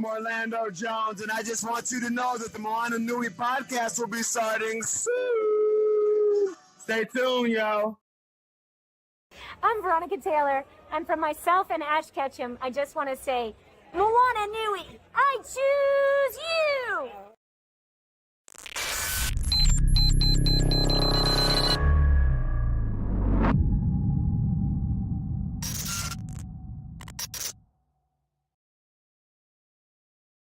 I'm Orlando Jones, and I just want you to know that the Moana Nui podcast will be starting soon. Stay tuned, yo. I'm Veronica Taylor, and from myself and Ash Ketchum, I just want to say, Moana Nui, I choose you!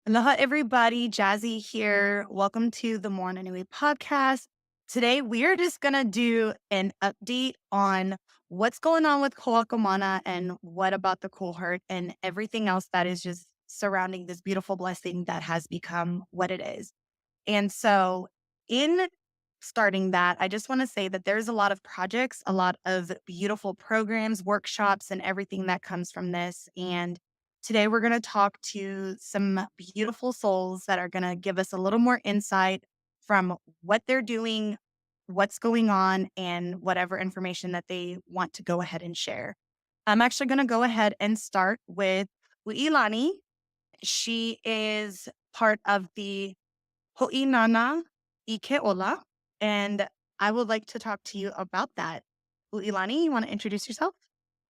Aloha, everybody. Jazzy here. Welcome to the Moana Nui podcast. Today, we are just going to do an update on what's going on with Hoʻakā Moana and what about the cohort and everything else that is just surrounding this beautiful blessing that has become what it is. And so in starting that, I just want to say that there's a lot of projects, a lot of beautiful programs, workshops, and everything that comes from this. And today we're going to talk to some beautiful souls that are going to give us a little more insight from what they're doing, what's going on, and whatever information that they want to go ahead and share. I'm actually going to go ahead and start with U'ilani. She is part of the Hoʻinana Ikeola, and I would like to talk to you about that. U'ilani, you want to introduce yourself?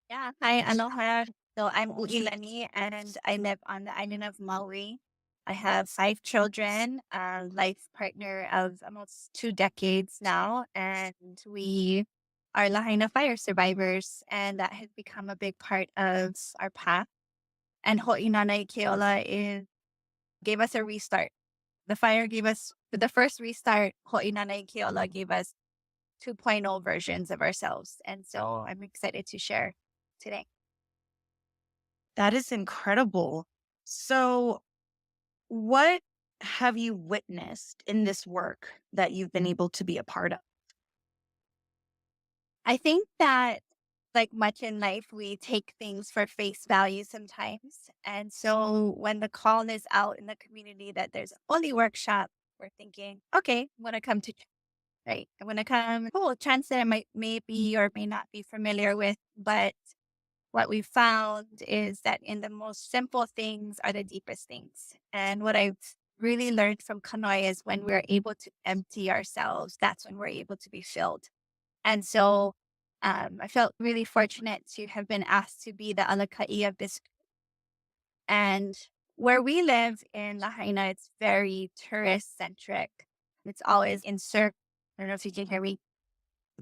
Yeah, hi, aloha. So I'm U'ilani and I live on the island of Maui. I have 5 children, a life partner of almost 2 decades now, and we are Lahaina fire survivors, and that has become a big part of our path. And Hoʻinana Keola gave us a restart. The fire gave us, the first restart, Hoʻinana Keola gave us 2.0 versions of ourselves. And so I'm excited to share today. That is incredible. So, what have you witnessed in this work that you've been able to be a part of? I think that, like much in life, we take things for face value sometimes. And so when the call is out in the community that there's only workshop, we're thinking, okay, I want to come to, right? I want to come, chance that I may be or may not be familiar with. But what we found is that in the most simple things are the deepest things. And what I've really learned from Kanoi is when we're able to empty ourselves, that's when we're able to be filled. And so I felt really fortunate to have been asked to be the alaka'i of this. And where we live in Lahaina, it's very tourist centric. It's always in surf. I don't know if you can hear me.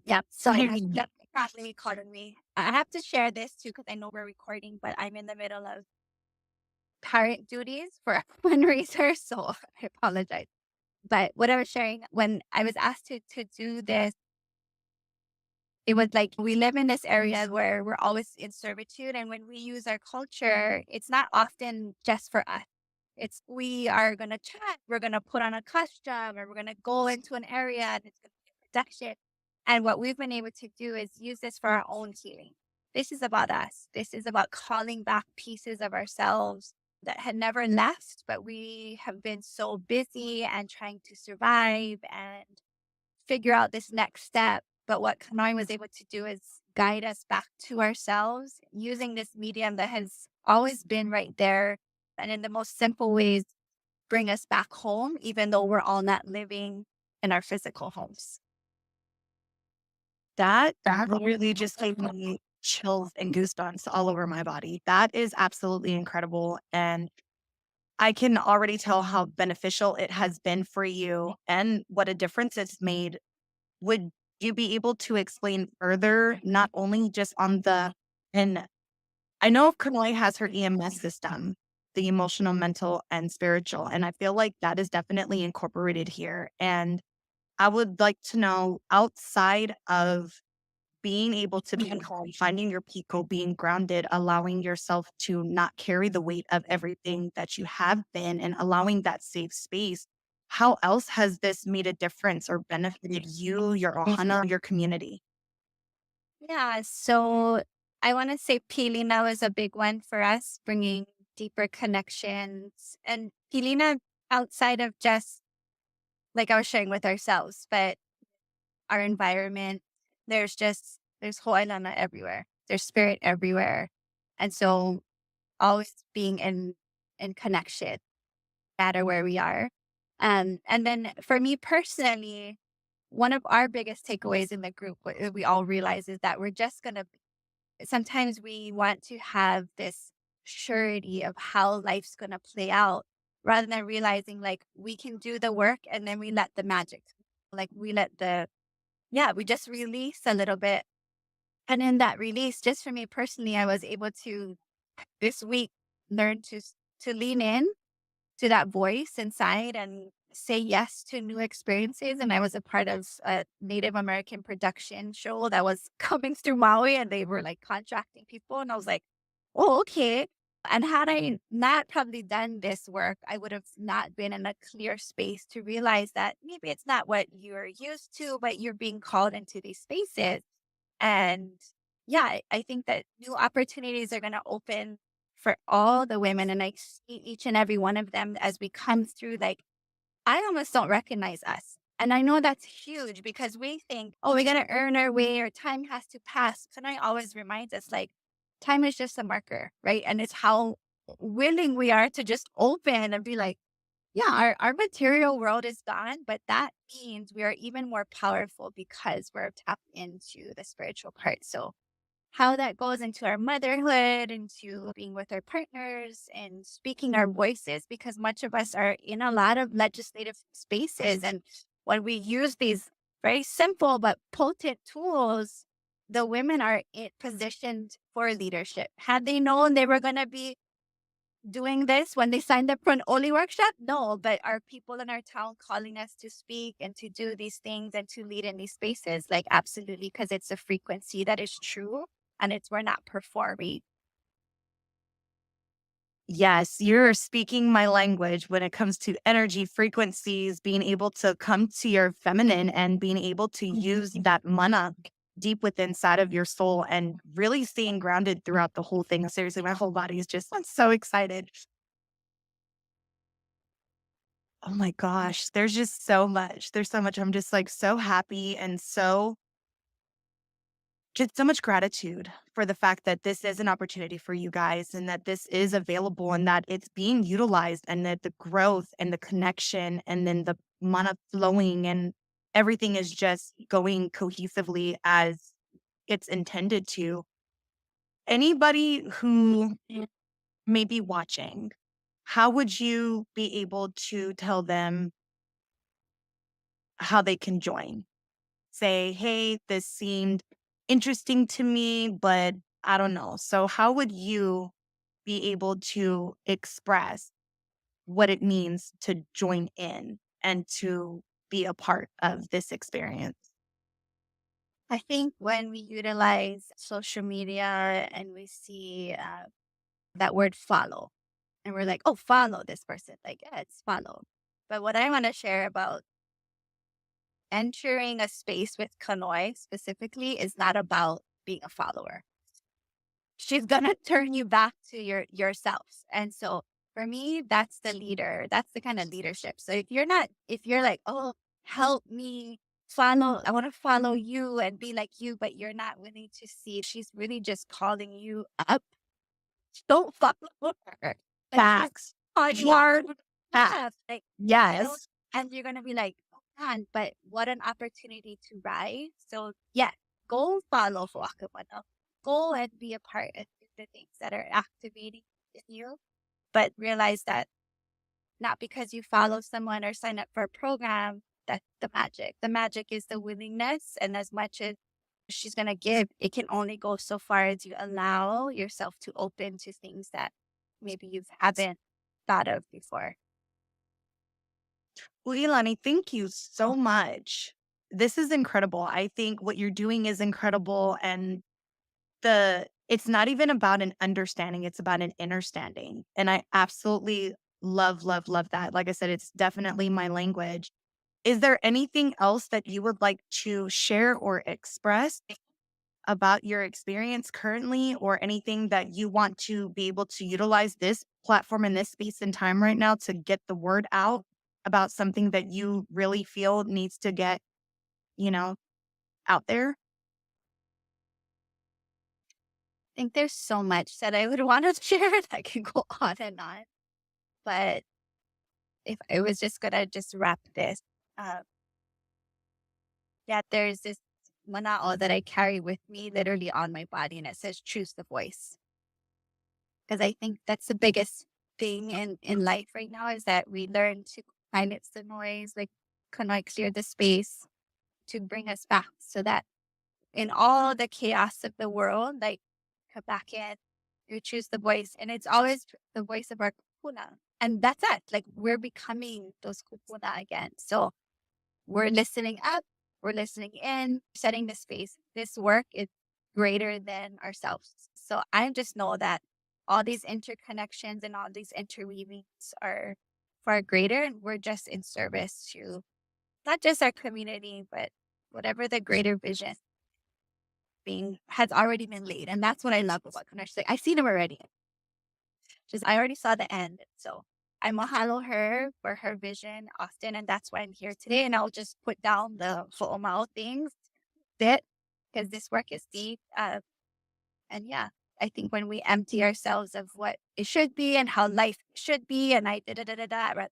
Yeah. So that's probably calling me. I have to share this too because I know we're recording, but I'm in the middle of parent duties for a fundraiser, so I apologize. But what I was sharing, when I was asked to do this, it was like we live in this area where we're always in servitude. And when we use our culture, it's not often just for us. It's we are going to chat, we're going to put on a costume, or we're going to go into an area and it's going to be a production. And what we've been able to do is use this for our own healing. This is about us. This is about calling back pieces of ourselves that had never left, but we have been so busy and trying to survive and figure out this next step. But what Kanoi was able to do is guide us back to ourselves using this medium that has always been right there. And in the most simple ways, bring us back home, even though we're all not living in our physical homes. That really just gave me chills and goosebumps all over my body. That is absolutely incredible. And I can already tell how beneficial it has been for you and what a difference it's made. Would you be able to explain further, not only just on and I know Kanoi has her EMS system, the emotional, mental, and spiritual, and I feel like that is definitely incorporated here. And I would like to know, outside of being able to be calm, finding your pico, being grounded, allowing yourself to not carry the weight of everything that you have been and allowing that safe space, how else has this made a difference or benefited you, your ohana, your community? Yeah, so I want to say Pilina was a big one for us, bringing deeper connections. And Pilina outside of just, like I was sharing with ourselves, but our environment, there's Ho'ailana everywhere. There's spirit everywhere. And so always being in connection matter where we are. And then for me personally, one of our biggest takeaways in the group, what we all realize is that we're just going to, sometimes we want to have this surety of how life's going to play out rather than realizing like we can do the work and then we let the magic, like we let we just release a little bit. And in that release, just for me personally, I was able to this week learn to lean in to that voice inside and say yes to new experiences. And I was a part of a Native American production show that was coming through Maui, and they were like contracting people. And I was like, oh, okay. And had I not probably done this work, I would have not been in a clear space to realize that maybe it's not what you're used to, but you're being called into these spaces. And yeah, I think that new opportunities are going to open for all the women. And I see each and every one of them as we come through, like, I almost don't recognize us. And I know that's huge because we think, oh, we got to earn our way or time has to pass. And I always remind us, like, time is just a marker, right? And it's how willing we are to just open and be like, yeah, our material world is gone, but that means we are even more powerful because we're tapped into the spiritual part. So how that goes into our motherhood, into being with our partners and speaking our voices, because much of us are in a lot of legislative spaces. And when we use these very simple but potent tools, the women are positioned for leadership. Had they known they were going to be doing this when they signed up for an Oli workshop? No, but are people in our town calling us to speak and to do these things and to lead in these spaces? Like, absolutely, because it's a frequency that is true and we're not performing. Yes, you're speaking my language when it comes to energy frequencies, being able to come to your feminine and being able to use that mana deep within inside of your soul and really staying grounded throughout the whole thing. Seriously, my whole body is just, I'm so excited. Oh my gosh, there's just so much. There's so much. I'm just like so happy and just so much gratitude for the fact that this is an opportunity for you guys and that this is available and that it's being utilized and that the growth and the connection and then the mana flowing and everything is just going cohesively as it's intended to. Anybody who may be watching, how would you be able to tell them how they can join? Say, hey, this seemed interesting to me, but I don't know. So, how would you be able to express what it means to join in and to be a part of this experience? I think when we utilize social media and we see that word follow, and we're like, oh, follow this person, like, yeah, it's follow. But what I want to share about entering a space with Kanoi specifically is not about being a follower. She's gonna turn you back to yourselves. And so for me, that's the leader. That's the kind of leadership. So if you're like, oh, help me follow, I want to follow you and be like you, but you're not willing to see, she's really just calling you up. Don't follow her. Facts. Hard. Facts. Like, Yes. and you're gonna be like, oh man, but what an opportunity to rise. So yeah, go follow Hoʻakā. Go and be a part of the things that are activating in you. But realize that not because you follow someone or sign up for a program, that's the magic. The magic is the willingness. And as much as she's gonna give, it can only go so far as you allow yourself to open to things that maybe you haven't thought of before. U'ilani, thank you so much. This is incredible. I think what you're doing is incredible. And it's not even about an understanding, it's about an understanding. And I absolutely love, love, love that. Like I said, it's definitely my language. Is there anything else that you would like to share or express about your experience currently, or anything that you want to be able to utilize this platform in this space and time right now to get the word out about something that you really feel needs to get, you know, out there? I think there's so much that I would want to share that can go on and on. But if I was just gonna just wrap this, yeah, there's this mana'o that I carry with me literally on my body, and it says choose the voice. Because I think that's the biggest thing in life right now is that we learn to silence the noise, like kind of like clear the space to bring us back so that in all the chaos of the world, like come back in, you choose the voice. And it's always the voice of our kupuna. And that's it. Like we're becoming those kupuna again. So we're listening up, we're listening in, setting the space. This work is greater than ourselves. So I just know that all these interconnections and all these interweavings are far greater, and we're just in service to not just our community, but whatever the greater vision being has already been laid. And that's what I love about Connection. Like, I see them already. Just I already saw the end. So I mahalo her for her vision often, and that's why I'm here today. And I'll just put down the ho'omau things that because this work is deep. And yeah, I think when we empty ourselves of what it should be and how life should be, and but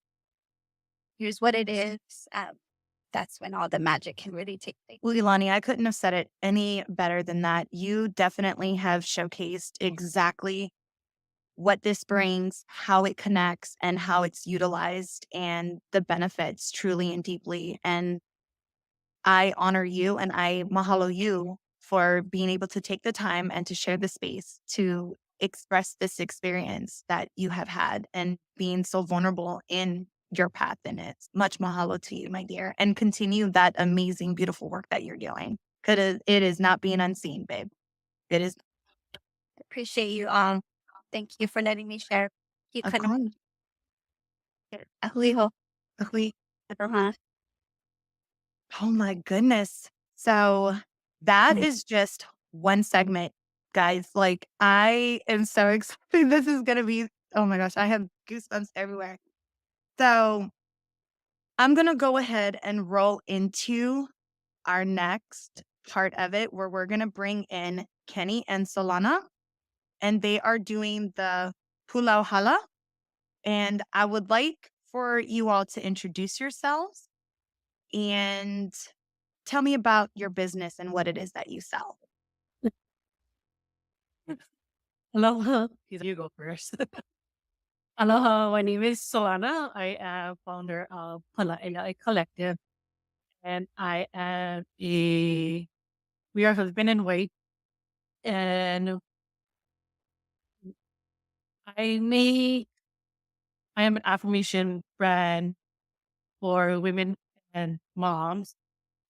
here's what it is. That's when all the magic can really take place. U'ilani, I couldn't have said it any better than that. You definitely have showcased exactly what this brings, how it connects, and how it's utilized, and the benefits truly and deeply. And I honor you and I mahalo you for being able to take the time and to share the space to express this experience that you have had and being so vulnerable in your path in it. Much mahalo to you, my dear, and continue that amazing, beautiful work that you're doing. Because it is not being unseen, babe. It is. Appreciate you. Thank you for letting me share. You Of can course. Ahuiho. Ahui. Uh-huh. Oh my goodness. So that is just one segment, guys. Like, I am so excited. This is going to be, oh my gosh, I have goosebumps everywhere. So I'm going to go ahead and roll into our next part of it where we're going to bring in Kenny and Solana, and they are doing the Pulauhala. And I would like for you all to introduce yourselves and tell me about your business and what it is that you sell. Aloha. You go first. Aloha, my name is Solana. I am founder of Pulauhala Collective, and we are husband and wife, and I make, I am an affirmation brand for women and moms,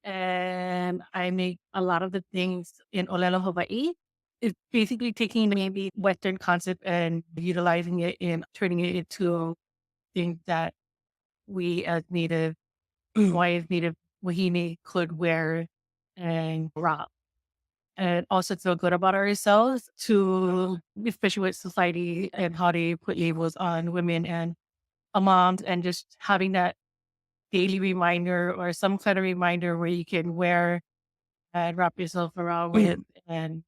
and I make a lot of the things in Olelo, Hawaii. It's basically taking maybe Western concept and utilizing it in turning it into things that we as Native Hawaiians, Native Wahine could wear and rock. And also feel good about ourselves to, especially with society and how they put labels on women and moms, and just having that daily reminder or some kind of reminder where you can wear and wrap yourself around with, and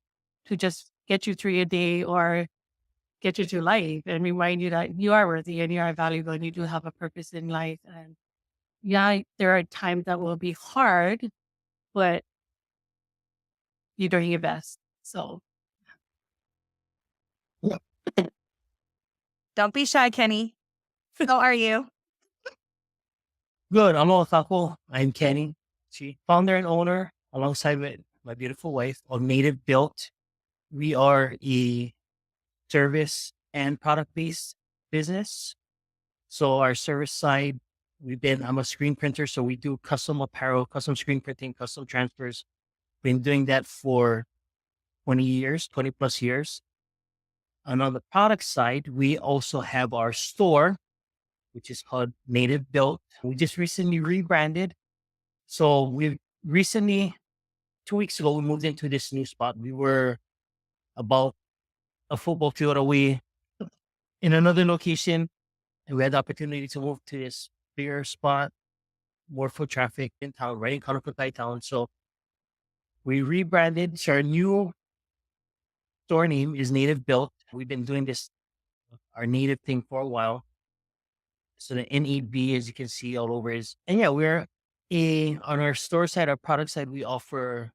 to just get you through your day or get you through life and remind you that you are worthy and you are valuable and you do have a purpose in life. And yeah, there are times that will be hard, but you're doing your best. So Don't be shy, Kenny. How are you? Good. I'm Hoʻakā. I'm Kenny, founder and owner, alongside with my beautiful wife, of Native Built. We are a service and product-based business. So our service side, I'm a screen printer, so we do custom apparel, custom screen printing, custom transfers. Been doing that for 20 plus years. And on the product side, we also have our store, which is called Native Built. We just recently rebranded. So we've recently, 2 weeks ago, we moved into this new spot. We were about a football field away in another location, and we had the opportunity to move to this bigger spot, more foot traffic in town, right in Kalukutai town. So we rebranded. So our new store name is Native Built. We've been doing this, our native thing, for a while. So the NEB, as you can see all over is, and yeah, on our store side, our product side, we offer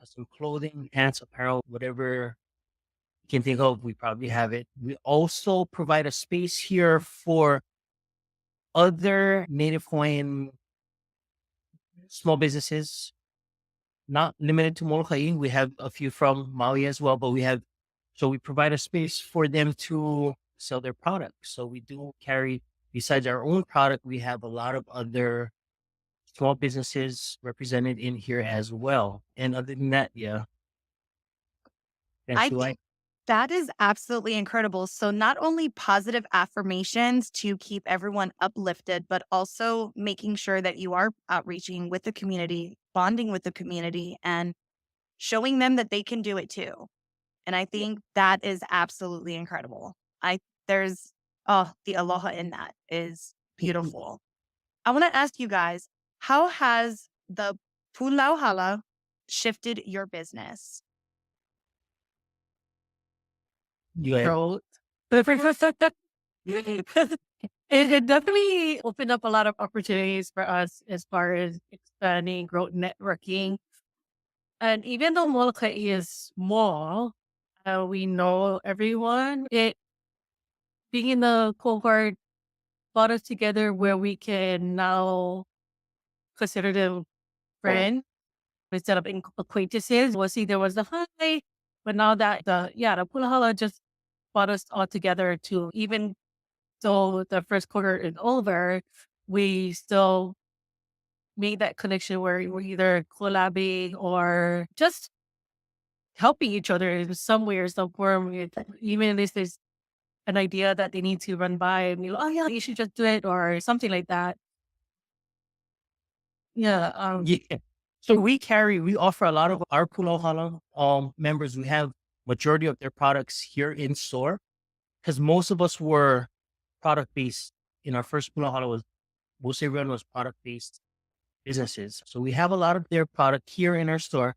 some clothing, pants, apparel, whatever you can think of, we probably have it. We also provide a space here for other Native Hawaiian small businesses, not limited to Molokai. We have a few from Maui as well, but so we provide a space for them to sell their products. So we do carry, besides our own product, we have a lot of other small businesses represented in here as well. And other than that, yeah. That's I who think that is absolutely incredible. So not only positive affirmations to keep everyone uplifted, but also making sure that you are outreaching with the community, bonding with the community, and showing them that they can do it too. And I think that is absolutely incredible. There's the aloha in that is beautiful. I want to ask you guys, how has the Pulauhala shifted your business? You have, Growth. It definitely opened up a lot of opportunities for us as far as expanding growth networking. And even though Molokai is small, we know everyone. It being in the cohort brought us together where we can now consider them friends instead of acquaintances. Well, see, there was the hi, but now that the Pulauhala just brought us all together to even though the first quarter is over, we still made that connection where we're either collabing or just helping each other in some way or some form. Even if there's an idea that they need to run by and oh yeah, you should just do it or something like that. Yeah. yeah. So we offer a lot of our Pulauhala members. We have majority of their products here in store because most of us were product based. In our first Pulauhala most everyone was product based businesses. So we have a lot of their product here in our store.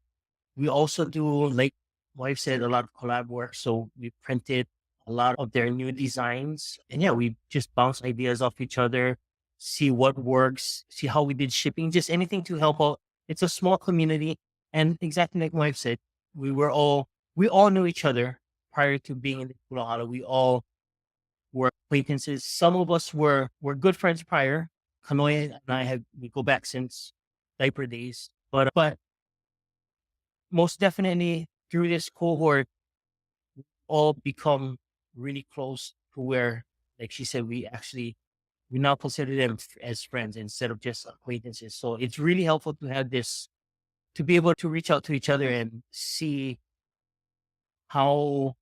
We also do, like wife said, a lot of collab work. So we printed a lot of their new designs. And yeah, we just bounce ideas off each other, see what works, see how we did shipping, just anything to help out. It's a small community. And exactly like wife said, we all knew each other prior to being in the Pulauhala. We all were acquaintances. Some of us were good friends prior. Kanoe and we go back since diaper days. But most definitely through this cohort, all become really close to where, like she said, we now consider them as friends instead of just acquaintances. So it's really helpful to have this, to be able to reach out to each other and see how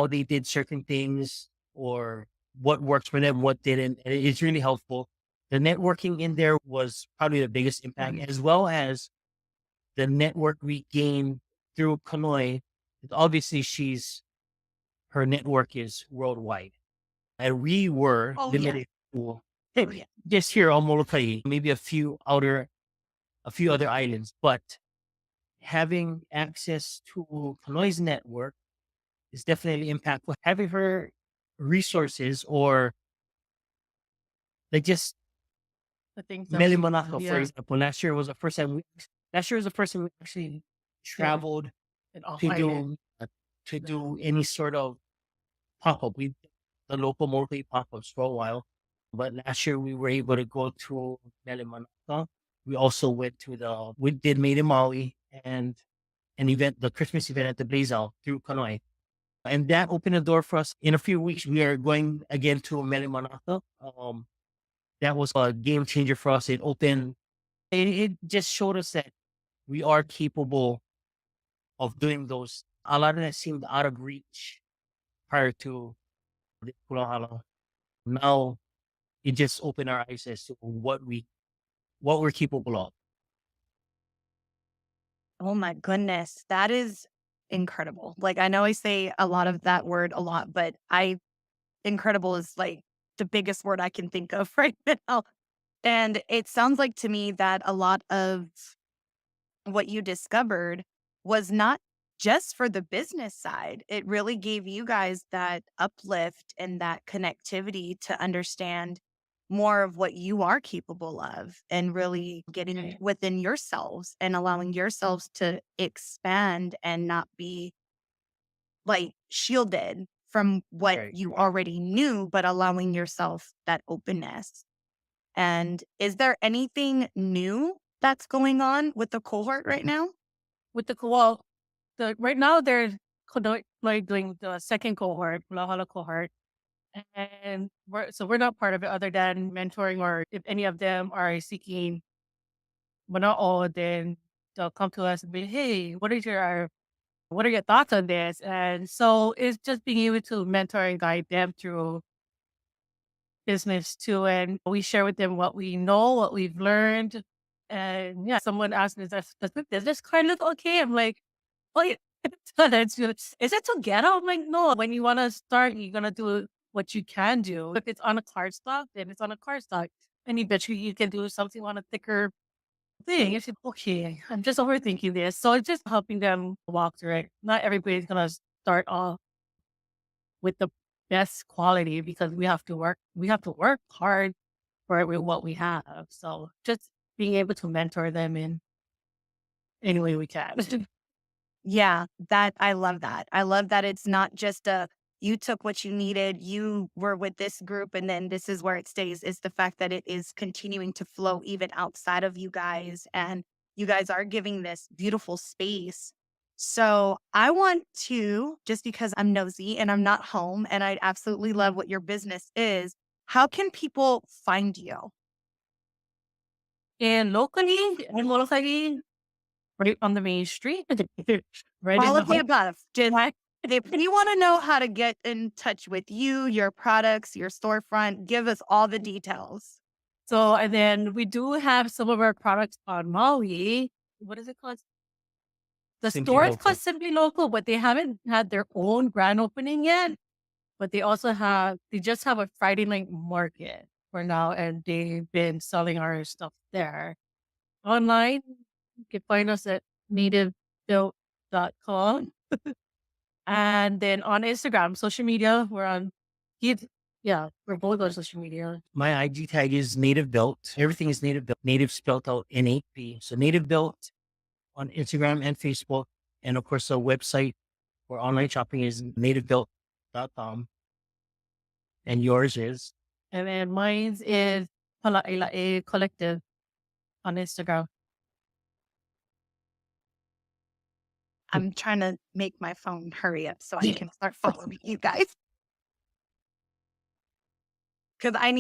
they did certain things or what works for them, what didn't. And it's really helpful. The networking in there was probably the biggest impact, as well as the network we gained through Kanoe. Obviously, her network is worldwide. And we were limited to just here on Molokai, maybe a few other islands. But having access to Kanoe's network is definitely impactful. Having her resources or like just I think Mele Monaco, for yeah. example. Last year was the first time we actually traveled And all to do any sort of pop-up. We did the local Molokai pop-ups for a while. But last year we were able to go to Mele Monaco. We also we did Made in Maui and the Christmas event at the Blazal through Kanoe. And that opened the door for us. In a few weeks, we are going again to Mele Monaco. That was a game changer for us. It just showed us that we are capable of doing those. A lot of that seemed out of reach prior to the Pulauhala. Now it just opened our eyes as to what we're capable of. Oh my goodness. That is incredible. Like, I know I say a lot of that word a lot, but incredible is like the biggest word I can think of right now. And it sounds like to me that a lot of what you discovered was not just for the business side. It really gave you guys that uplift and that connectivity to understand more of what you are capable of and really getting within yourselves and allowing yourselves to expand and not be like shielded from what Right. you already knew, but allowing yourself that openness. And is there anything new that's going on with the cohort right now? With right now they're like doing the second cohort, Pulauhala cohort. And we're not part of it other than mentoring, or if any of them are seeking, but not all, then they'll come to us and be, hey, what are your thoughts on this? And so it's just being able to mentor and guide them through business too. And we share with them what we know, what we've learned. And yeah, someone asked me, does this card look okay? I'm like, oh, yeah. Is it to get out? I'm like, no, when you want to start, you're going to do what you can do. If it's on a card stock, then it's on a card stock. And you bet you can do something on a thicker thing. It's okay, I'm just overthinking this. So it's just helping them walk through it. Not everybody's going to start off with the best quality because we have to work hard for what we have. So just being able to mentor them in any way we can. Yeah, I love that. I love that it's not just you took what you needed, you were with this group, and then this is where it stays. It's the fact that it is continuing to flow even outside of you guys, and you guys are giving this beautiful space. So I want to, just because I'm nosy and I'm not home, and I absolutely love what your business is, how can people find you? And locally in Molokai, right on the main street, right in All the of the above. Just if you want to know how to get in touch with you, your products, your storefront, give us all the details. So, and then we do have some of our products on Maui. What is it called? The Simply store is Local. called Simply Local, but they haven't had their own grand opening yet. But they just have a Friday night market for now, and they've been selling our stuff there. Online, you can find us at nativebuilt.com. And then on Instagram, social media, we're both on social media. My IG tag is Native Built. Everything is Native Built. Native spelled out NAP. So Native Built on Instagram and Facebook. And of course, our website for online shopping is nativebuilt.com. And yours is? And then mine is Pulauhala Collective on Instagram. I'm trying to make my phone hurry up so I can start following you guys. Because I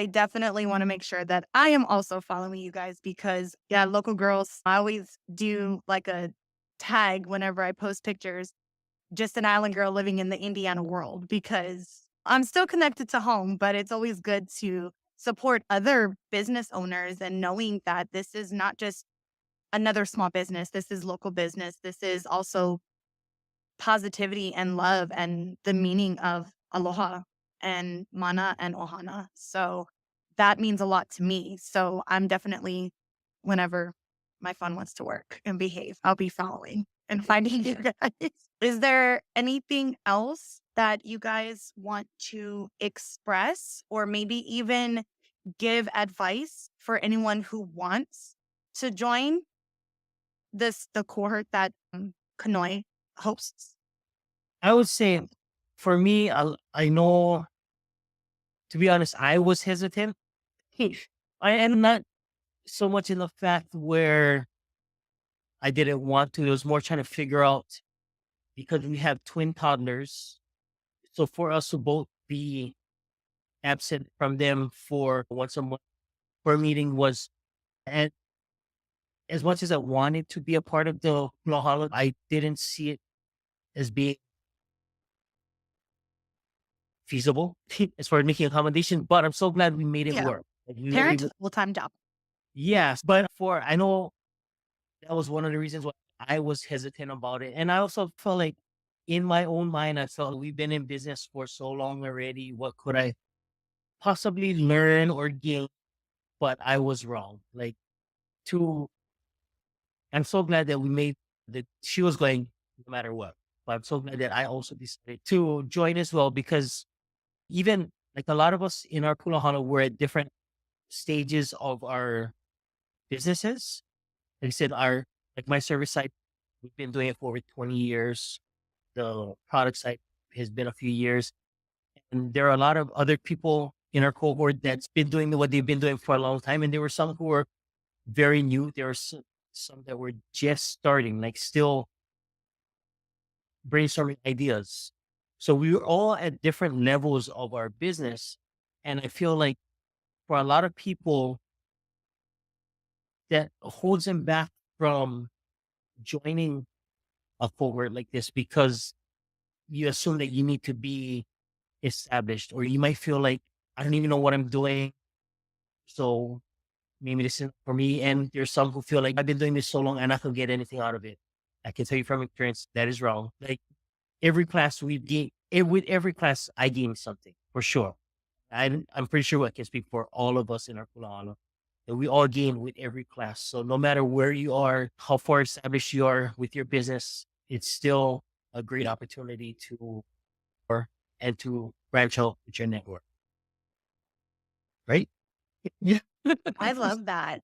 definitely want to make sure that I am also following you guys because, yeah, local girls, I always do like a tag whenever I post pictures, just an island girl living in the Indiana world because I'm still connected to home, but it's always good to support other business owners and knowing that this is not just another small business. This is local business. This is also positivity and love and the meaning of aloha and mana and ohana. So that means a lot to me. So I'm definitely, whenever my phone wants to work and behave, I'll be following and finding you guys. Is there anything else that you guys want to express or maybe even give advice for anyone who wants to join the cohort that Kanoi hosts? I would say for me, I know, to be honest, I was hesitant. I am not so much in the fact where I didn't want to. It was more trying to figure out because we have twin toddlers. So for us to both be absent from them for once a month for a meeting was, and as much as I wanted to be a part of the Pulauhala, I didn't see it as being feasible as far as making accommodation. But I'm so glad we made it work. Like, we were Parent able- full-time job. Yes, but I know that was one of the reasons why I was hesitant about it. And I also felt like in my own mind, I felt we've been in business for so long already. What could I possibly learn or gain? But I was wrong. I'm so glad that we made that she was going no matter what. But I'm so glad that I also decided to join as well because even like a lot of us in our Pulauhala, we're at different stages of our businesses. Like I said, like my service side, we've been doing it for over 20 years. The product side has been a few years. And there are a lot of other people in our cohort that's been doing what they've been doing for a long time. And there were some who were very new. There were some that were just starting, like still brainstorming ideas. So we were all at different levels of our business. And I feel like for a lot of people, that holds them back from joining a cohort like this because you assume that you need to be established, or you might feel like, I don't even know what I'm doing. So maybe this isn't for me. And there's some who feel like, I've been doing this so long and I can get anything out of it. I can tell you from experience, that is wrong. Like every class we gain, with every class, I gain something for sure. I'm pretty sure I can speak for all of us in our Pulauhala that we all gain with every class. So no matter where you are, how far established you are with your business, it's still a great opportunity to and to branch out with your network. Right? Yeah. I love that.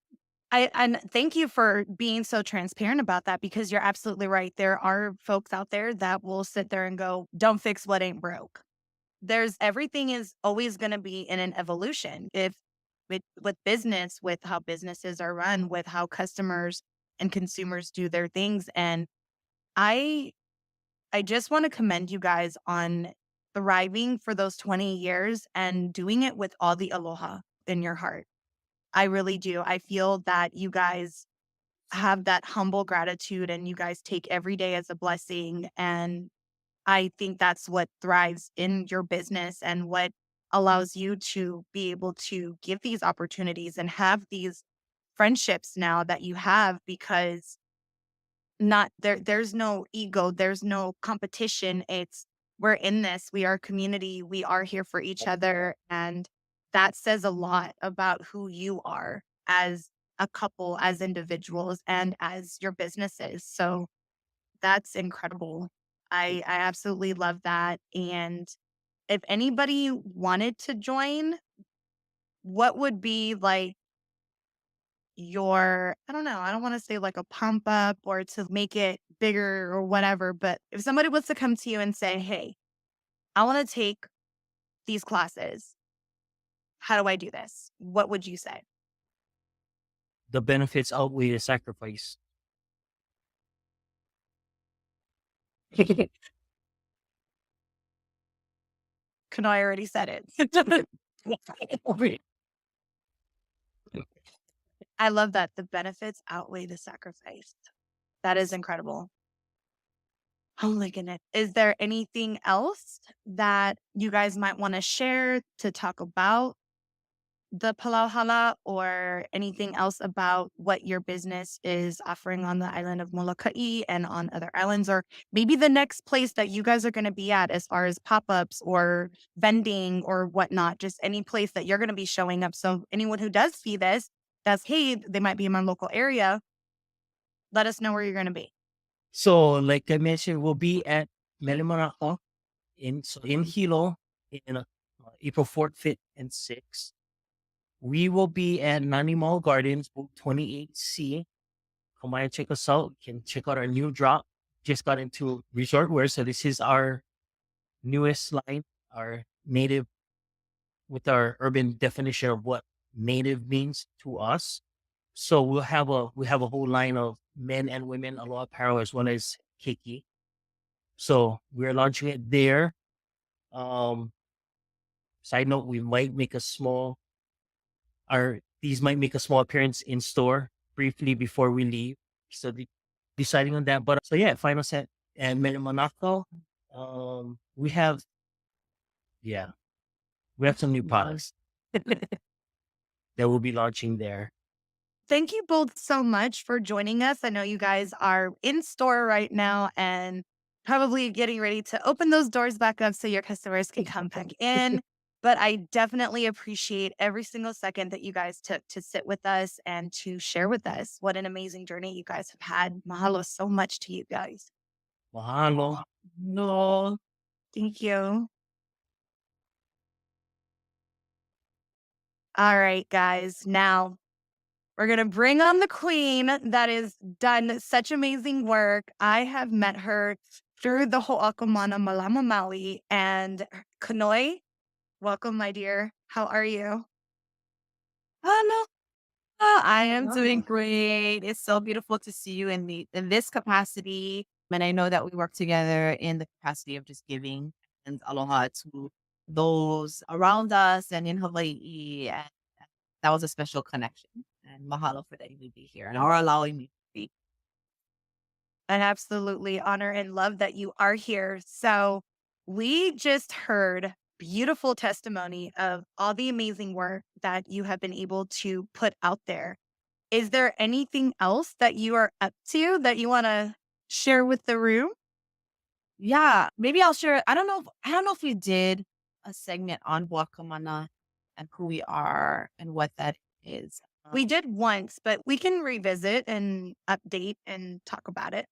And thank you for being so transparent about that, because you're absolutely right. There are folks out there that will sit there and go, don't fix what ain't broke. Everything is always going to be in an evolution. If with business, with how businesses are run, with how customers and consumers do their things. And I just want to commend you guys on thriving for those 20 years and doing it with all the aloha in your heart. I really do. I feel that you guys have that humble gratitude and you guys take every day as a blessing. And I think that's what thrives in your business and what allows you to be able to give these opportunities and have these friendships now that you have, because there's no ego, there's no competition. We're in this, we are a community, we are here for each other. And that says a lot about who you are as a couple, as individuals, and as your businesses. So that's incredible. I absolutely love that. And if anybody wanted to join, what would be like I don't know, I don't want to say like a pump up or to make it bigger or whatever, but if somebody was to come to you and say, hey, I want to take these classes, how do I do this? What would you say? The benefits outweigh the sacrifice. Could I already said it? I love that. The benefits outweigh the sacrifice. That is incredible. Oh my goodness. Is there anything else that you guys might want to share to talk about the Pulauhala, or anything else about what your business is offering on the island of Molokai and on other islands, or maybe the next place that you guys are going to be at as far as pop-ups or vending or whatnot, just any place that you're going to be showing up. So anyone who does see this, hey, they might be in my local area, let us know where you're going to be. So like I mentioned, we'll be at Melimanaka in Hilo in April 4th, 5th, and 6th. We will be at Nani Mall Gardens, booth 28C. Come by and check us out. You can check out our new drop. Just got into resort wear. So this is our newest line, our native, with our urban definition of what native means to us. So we have a whole line of men and women aloha apparel as well as keiki. So we're launching it there. Side note, we might make these might make a small appearance in store briefly before we leave. So deciding on that. But so yeah, final set and Monaco. We have some new products that we'll be launching there. Thank you both so much for joining us. I know you guys are in store right now and probably getting ready to open those doors back up so your customers can come back in. But I definitely appreciate every single second that you guys took to sit with us and to share with us. What an amazing journey you guys have had. Mahalo so much to you guys. Mahalo. No. Thank you. All right, guys. Now we're going to bring on the queen that has done such amazing work. I have met her through the Hoʻakā Mana Malama Maui and Kanoi. Welcome, my dear. How are you? No, I am doing great. It's so beautiful to see you in this capacity. And I know that we work together in the capacity of just giving and aloha to those around us and in Hawaii. And that was a special connection. And mahalo for letting me be here and or allowing me to speak. I absolutely honor and love that you are here. So, we just heard beautiful testimony of all the amazing work that you have been able to put out there. Is there anything else that you are up to that you want to share with the room? Yeah, maybe I'll share. I don't know if we did a segment on Guacamana and who we are and what that is. We did once, but we can revisit and update and talk about it.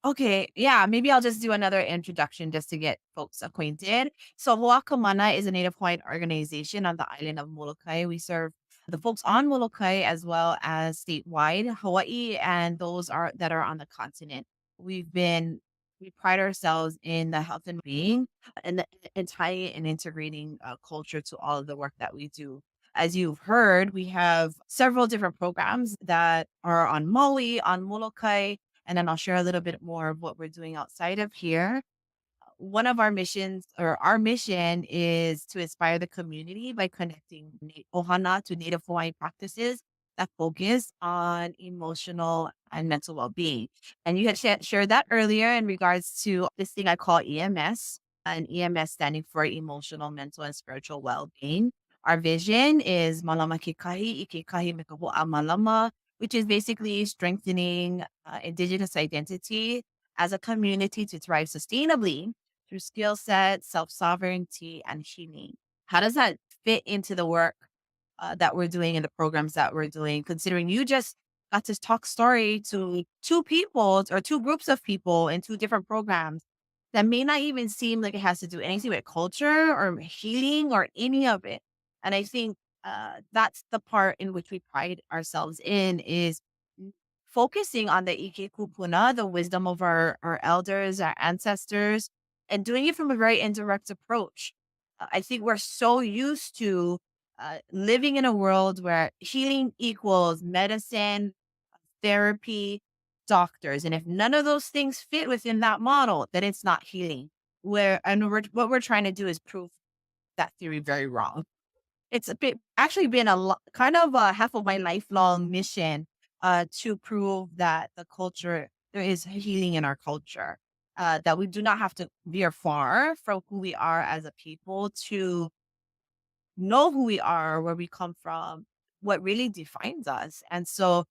Okay, yeah, maybe I'll just do another introduction just to get folks acquainted. So, Ho'akamana is a Native Hawaiian organization on the island of Molokai. We serve the folks on Molokai as well as statewide Hawaii and those are that are on the continent. We pride ourselves in the health and being and tying and integrating culture to all of the work that we do. As you've heard, we have several different programs that are on Maui, on Molokai, and then I'll share a little bit more of what we're doing outside of here. One of our missions or our mission is to inspire the community by connecting ohana to Native Hawaiian practices that focus on emotional and mental well-being. And you had shared that earlier in regards to this thing I call EMS, and EMS standing for emotional, mental, and spiritual well-being. Our vision is malama ke kahi, ike kahi me ka ho'a malama, which is basically strengthening indigenous identity as a community to thrive sustainably through skill sets, self sovereignty, and healing. How does that fit into the work that we're doing and the programs that we're doing? Considering you just got to talk story to two people or two groups of people in two different programs that may not even seem like it has to do anything with culture or healing or any of it. And I think that's the part in which we pride ourselves in is focusing on the Ike Kupuna, the wisdom of our elders, our ancestors, and doing it from a very indirect approach. I think we're so used to living in a world where healing equals medicine, therapy, doctors. And if none of those things fit within that model, then it's not healing. What we're trying to do is prove that theory very wrong. It's actually been kind of half of my lifelong mission to prove that there is healing in our culture, that we do not have to veer far from who we are as a people to know who we are, where we come from, what really defines us. And so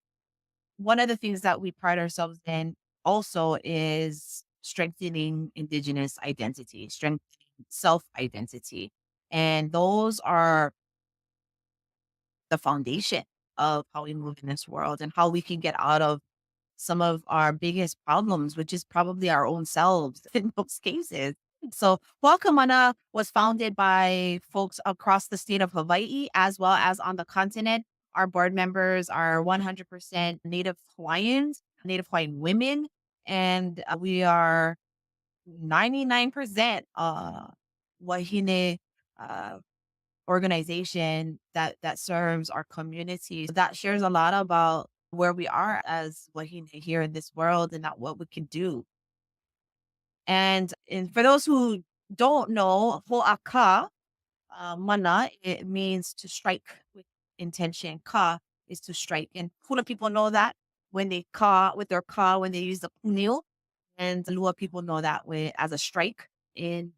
one of the things that we pride ourselves in also is strengthening indigenous identity, strengthening self identity. And those are the foundation of how we move in this world and how we can get out of some of our biggest problems, which is probably our own selves in most cases. So, Wakamana was founded by folks across the state of Hawaii as well as on the continent. Our board members are 100% Native Hawaiians, Native Hawaiian women, and we are 99% Wahine uh, organization that serves our community that shares a lot about where we are as Wahine here in this world and not what we can do. And for those who don't know, Ho'akā, mana, it means to strike with intention. Ka is to strike. And Hula people know that when they ka, with their ka, when they use the punil. And Lua people know that way as a strike in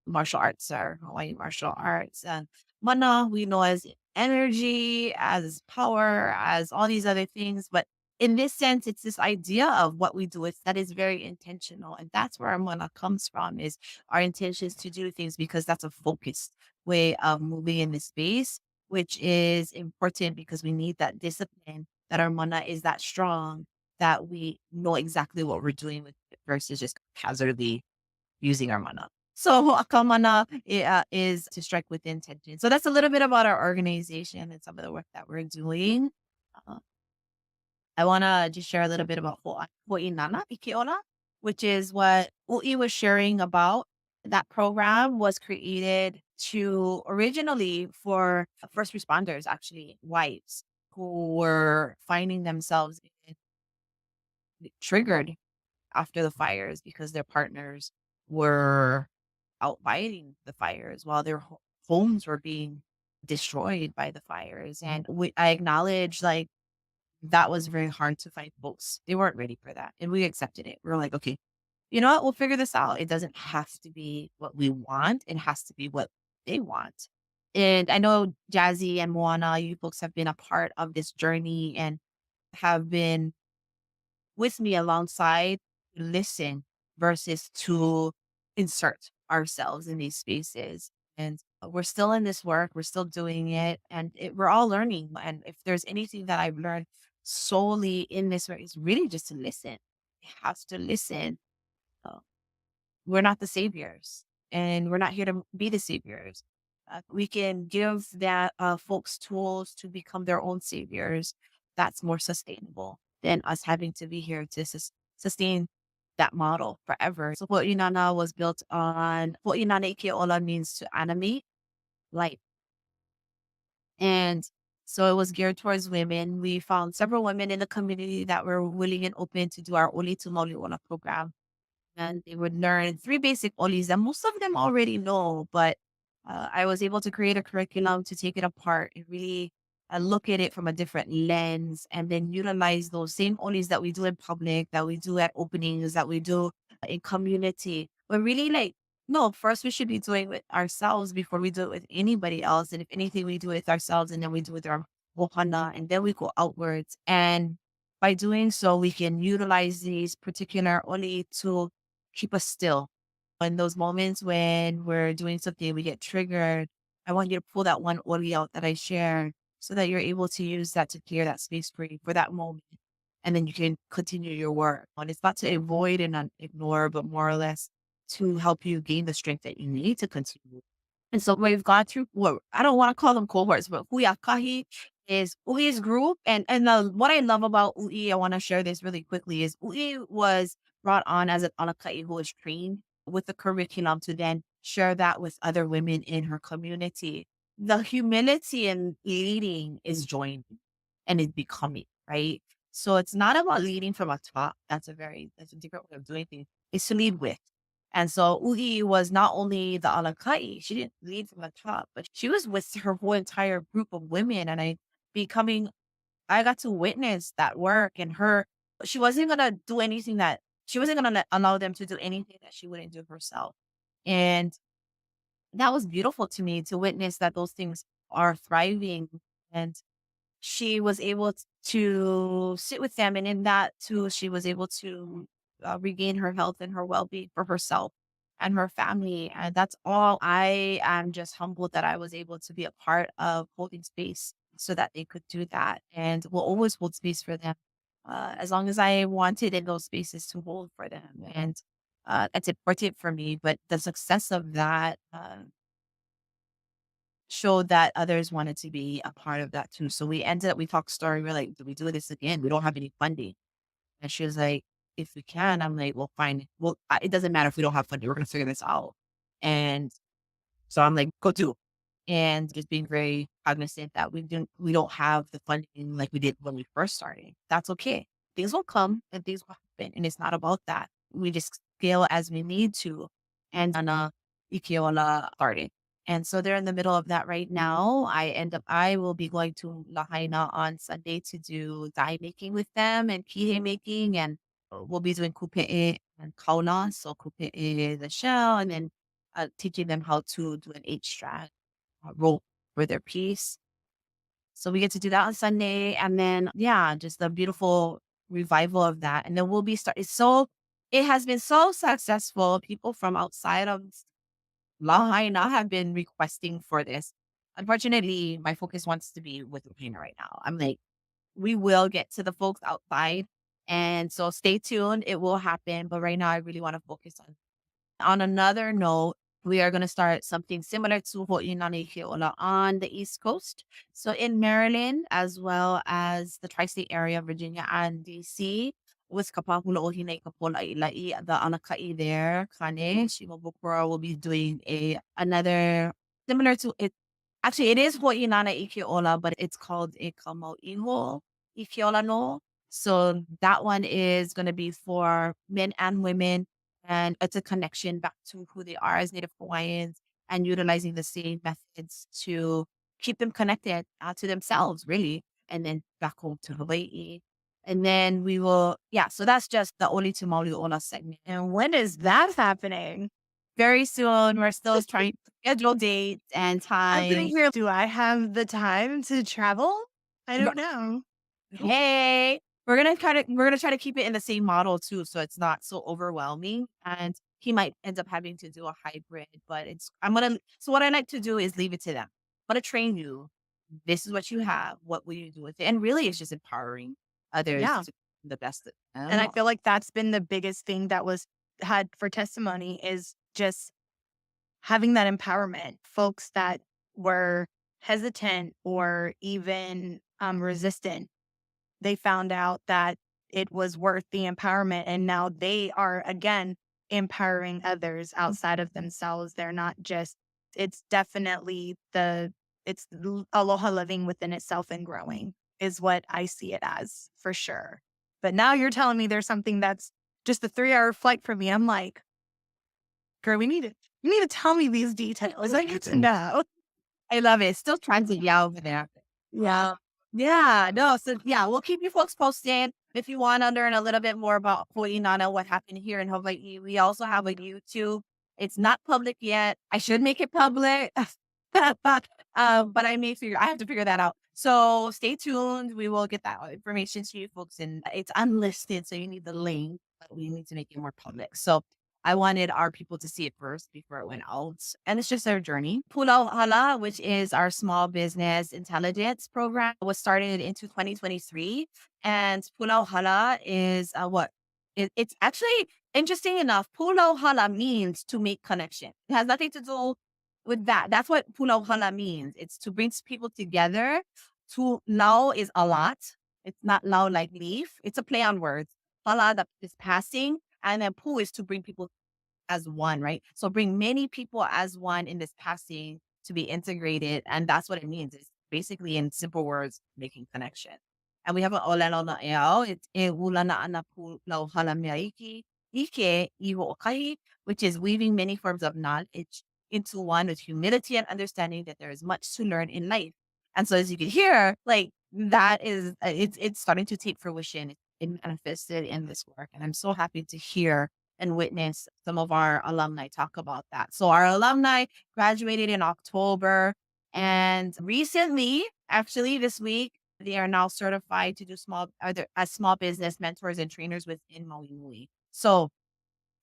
martial arts or Hawaii martial arts. And mana, we know as energy, as power, as all these other things. But in this sense, it's this idea of what we do with that is very intentional. And that's where our mana comes from, is our intentions to do things because that's a focused way of moving in this space, which is important because we need that discipline, that our mana is that strong, that we know exactly what we're doing with it versus just hazardly using our mana. So Hoʻakā mana is to strike with intention. So that's a little bit about our organization and some of the work that we're doing. Uh, I want to just share a little bit about Hoʻinana Ikeola, which is what U'i was sharing about. That program was created to originally for first responders, actually, wives who were finding themselves triggered after the fires because their partners were out fighting the fires while their homes were being destroyed by the fires. And I acknowledge like that was very hard to find folks. They weren't ready for that. And we accepted it. We were like, okay, you know what? We'll figure this out. It doesn't have to be what we want. It has to be what they want. And I know Jazzy and Moana, you folks have been a part of this journey and have been with me alongside to listen versus to insert ourselves in these spaces. And we're still in this work, we're still doing it, and we're all learning. And if there's anything that I've learned solely in this work, is really just to listen. You have to listen. Uh, we're not the saviors, and we're not here to be the saviors. We can give that folks tools to become their own saviors. That's more sustainable than us having to be here to sustain that model forever. So Ho'inana was built on Ho'inana Ikeola means to animate life. And so it was geared towards women. We found several women in the community that were willing and open to do our Oli to Moliona program, and they would learn 3 basic olis that most of them already know, but I was able to create a curriculum to take it apart and really look at it from a different lens and then utilize those same olis that we do in public, that we do at openings, that we do in community. But really like, no, first we should be doing it ourselves before we do it with anybody else. And if anything, we do it with ourselves and then we do it with our ohana and then we go outwards. And by doing so, we can utilize these particular oli to keep us still. In those moments when we're doing something, we get triggered. I want you to pull that one audio out that I shared so that you're able to use that to clear that space for you for that moment. And then you can continue your work. And it's not to avoid and not ignore, but more or less to help you gain the strength that you need to continue. And so we've gone through what I don't want to call them cohorts, but Huiakahi is Ui's group. And what I love about Ui, I want to share this really quickly, is Ui was brought on as an alakai who was trained with the curriculum to then share that with other women in her community. The humility in leading is joining and is becoming, right? So it's not about leading from a top. That's a different way of doing things. It's to lead with. And so Ui was not only the alakai, she didn't lead from the top, but she was with her whole entire group of women. And I got to witness that work and she wasn't going to do anything she wasn't going to allow them to do anything that she wouldn't do herself. And that was beautiful to me to witness that those things are thriving. And she was able to sit with them. And in that too, she was able to regain her health and her well-being for herself and her family. And that's all. I am just humbled that I was able to be a part of holding space so that they could do that. And will always hold space for them as long as I wanted in those spaces to hold for them. And that's important for me. But the success of that showed that others wanted to be a part of that too. So we talked story. We're like, do we do this again? We don't have any funding. And she was like, if we can, I'm like, well, fine. Well, it doesn't matter if we don't have funding. We're going to figure this out. And so I'm like, go do. And just being very cognizant that we don't have the funding like we did when we first started. That's okay. Things will come and things will happen. And it's not about that. We just scale as we need to. And Ikeola started. And so they're in the middle of that right now. I will be going to Lahaina on Sunday to do dye making with them and kihe making. And we'll be doing kupe'e and kauna. So kupe'e is the shell, and then teaching them how to do an 8-strand rope for their piece. So we get to do that on Sunday. And then, yeah, just the beautiful revival of that. And then we'll be it has been so successful. People from outside of Lahaina have been requesting for this. Unfortunately, my focus wants to be with Lahaina right now. I'm like, we will get to the folks outside. And so stay tuned. It will happen. But right now, I really want to focus on another note. we are going to start something similar to Hoʻilani Tevaga on the East Coast. So in Maryland, as well as the tri-state area, Virginia and DC, with Kapahula o Hinei Kapola Ilai, the Anakai there, Kane, Shimabukura will be doing another similar to it. Actually, it is Hoʻinana Ikeola, but it's called a Kamau Iho Ikeola no. So that one is going to be for men and women. And it's a connection back to who they are as Native Hawaiians and utilizing the same methods to keep them connected to themselves, really, and then back home to Hawaii. And then we will, so that's just the Oli to Mauli Ola segment. And when is that happening? Very soon. We're still trying to schedule dates and I'm time. sitting here. Do I have the time to travel? I don't know. Hey, we're gonna try to keep it in the same model too, so it's not so overwhelming. And he might end up having to do a hybrid, but so what I like to do is leave it to them. I'm gonna train you. This is what you have. What will you do with it? And really, it's just empowering others to be the best. And I feel like that's been the biggest thing that was had for testimony is just having that empowerment. Folks that were hesitant or even resistant, they found out that it was worth the empowerment. And now they are, again, empowering others outside of themselves. They're not just, it's definitely it's aloha living within itself and growing is what I see it as for sure. But now you're telling me there's something that's just a 3-hour flight for me. I'm like, girl, you need to tell me these details. I need to know. I love it. Still transit over there. Yeah. Yeah, no. So we'll keep you folks posted. If you want to learn a little bit more about Hoʻinana, what happened here in Hawaii, we also have a YouTube. It's not public yet. I should make it public, but I have to figure that out. So stay tuned. We will get that information to you folks, and it's unlisted, so you need the link, but we need to make it more public. So I wanted our people to see it first before it went out. And it's just our journey. Pulauhala, which is our small business intelligence program, was started into 2023. And Pulauhala is it's actually interesting enough. Pulauhala means to make connection. It has nothing to do with that. That's what Pulauhala means. It's to bring people together. To lau is a lot. It's not lau like leaf. It's a play on words. Hala, that is passing. And then pu is to bring people as one, right? So bring many people as one in this passing to be integrated. And that's what it means. It's basically, in simple words, making connection. And we have an olelo na eo. It's e ulana ana Pulauhala meaiki ike I Hoʻakahi, which is weaving many forms of knowledge into one with humility and understanding that there is much to learn in life. And so as you can hear, like that is, it's starting to take fruition. It manifested in this work. And I'm so happy to hear and witness some of our alumni talk about that. So our alumni graduated in October, and recently, actually this week, they are now certified to do as small business mentors and trainers within Maui. So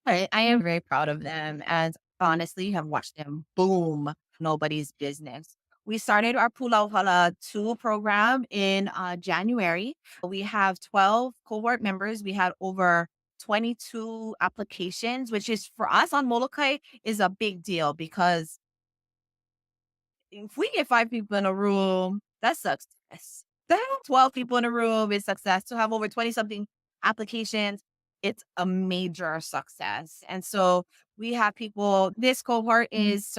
I am very proud of them, and honestly have watched them boom nobody's business. We started our Pulauhala 2 program in January. We have 12 cohort members. We had over 22 applications, which is for us on Molokai is a big deal, because if we get 5 people in a room, that's success. To have 12 people in a room is success. To have over 20 something applications, it's a major success. And so we have people, this cohort is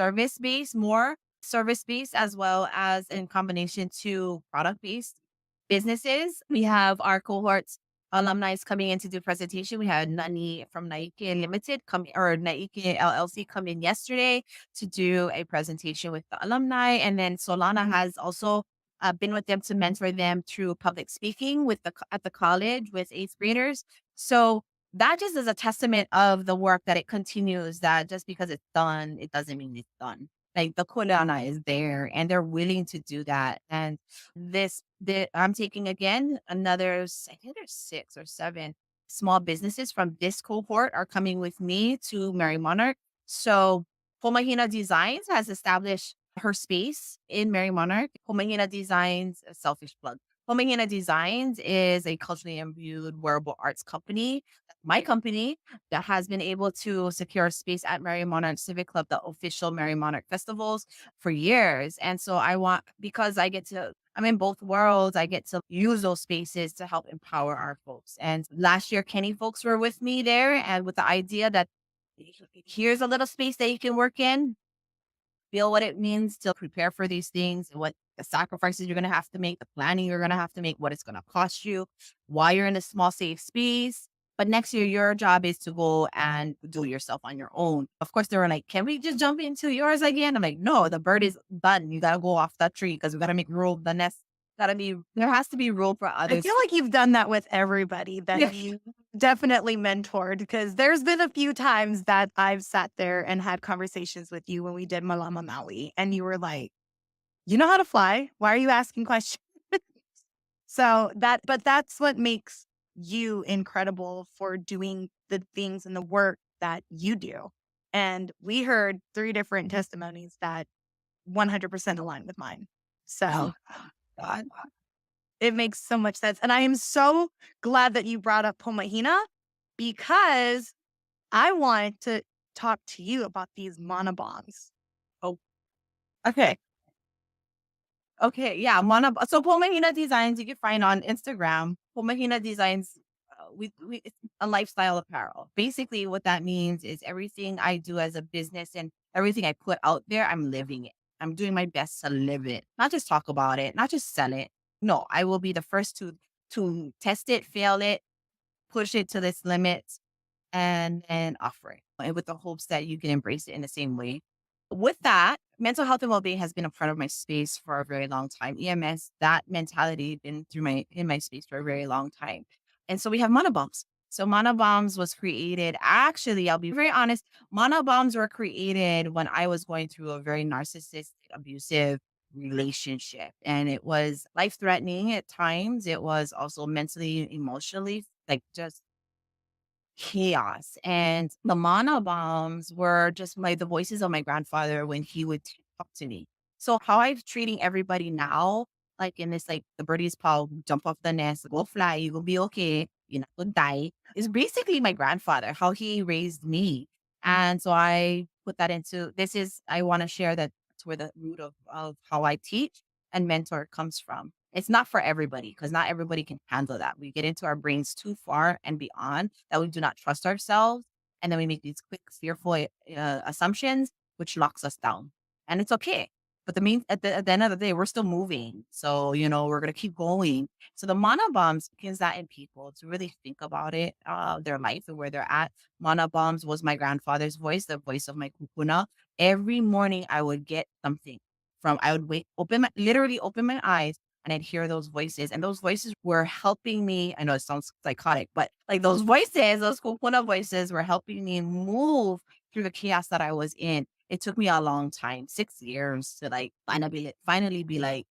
more service-based, as well as in combination to product-based businesses. We have our cohorts alumni coming in to do presentation. We had Nani from Naike Limited Naike LLC come in yesterday to do a presentation with the alumni. And then Solana has also been with them to mentor them through public speaking at the college with 8th graders. So that just is a testament of the work that it continues, that just because it's done, it doesn't mean it's done. Like the kuleana is there and they're willing to do that. And I'm taking again another, I think there's 6 or 7 small businesses from this cohort are coming with me to Mary Monarch. So Pomahina Designs has established her space in Mary Monarch. Pomahina Designs, a selfish plug. Hoʻakā Designs is a culturally imbued wearable arts company. My company that has been able to secure space at Merry Monarch Civic Club, the official Merry Monarch festivals, for years. And so because I'm in both worlds, I get to use those spaces to help empower our folks. And last year, Kenny folks were with me there and with the idea that here's a little space that you can work in, feel what it means to prepare for these things, what the sacrifices you're going to have to make, the planning you're going to have to make, what it's going to cost you, why you're in a small, safe space. But next year, your job is to go and do it yourself on your own. Of course, they were like, can we just jump into yours again? I'm like, no, the bird is done. You got to go off that tree because we got to make room. The nest there has to be room for I others. feel like you've done that with everybody that Yeah. you definitely mentored, because there's been a few times that I've sat there and had conversations with you when we did Malama Maui, and you were like, you know how to fly. Why are you asking questions? But that's what makes you incredible for doing the things and the work that you do. And we heard 3 different testimonies that 100% align with mine. So God. it makes so much sense. And I am so glad that you brought up Pomahina, because I want to talk to you about these mana bombs. Okay. Okay, yeah, so Pomahina Designs you can find on Instagram. Pomahina Designs, it's a lifestyle apparel. Basically, what that means is everything I do as a business and everything I put out there, I'm living it. I'm doing my best to live it, not just talk about it, not just sell it. No, I will be the first to test it, fail it, push it to its limits, and then offer it, and with the hopes that you can embrace it in the same way. With that, mental health and well-being has been a part of my space for a very long time. EMS, that mentality been in my space for a very long time. And so we have Mana Bombs. So Mana Bombs was created, actually, I'll be very honest, Mana Bombs were created when I was going through a very narcissistic, abusive relationship. And it was life-threatening at times. It was also mentally, emotionally, like just chaos. And the mana bombs were just the voices of my grandfather when he would talk to me. So how I'm treating everybody now, like in this, like the birdie's paw, jump off the nest, go fly, you will be okay, you're not gonna die, is basically my grandfather, how he raised me. And so I put that I want to share that to where the root of how I teach and mentor comes from. It's not for everybody because not everybody can handle that. We get into our brains too far and beyond that we do not trust ourselves. And then we make these quick, fearful assumptions, which locks us down. And it's okay. But at the end of the day, we're still moving. So, we're going to keep going. So the mana bombs begins that in people to really think about it, their life and where they're at. Mana bombs was my grandfather's voice, the voice of my kupuna. Every morning I would get something I would literally open my eyes and I'd hear those voices. And those voices were helping me. I know it sounds psychotic, but like those kupuna voices were helping me move through the chaos that I was in. It took me a long time, 6 years to like finally be like,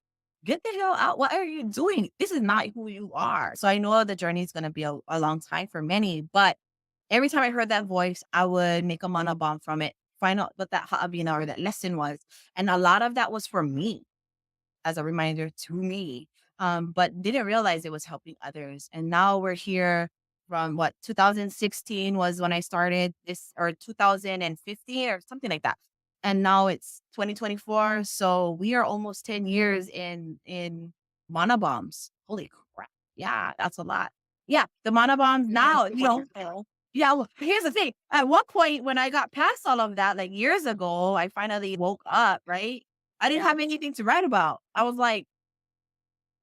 get the hell out. What are you doing? This is not who you are. So I know the journey is going to be a long time for many, but every time I heard that voice, I would make a mana bomb from it, find out what that ha'abina or that lesson was. And a lot of that was for me as a reminder to me, but didn't realize it was helping others. And now we're here from 2016 was when I started this, or 2015 or something like that. And now it's 2024. So we are almost 10 years in mana bombs. Holy crap. Yeah, that's a lot. Yeah, the mana bombs now, yeah, well, here's the thing. At one point when I got past all of that, like years ago, I finally woke up, right? I didn't have anything to write about. I was like,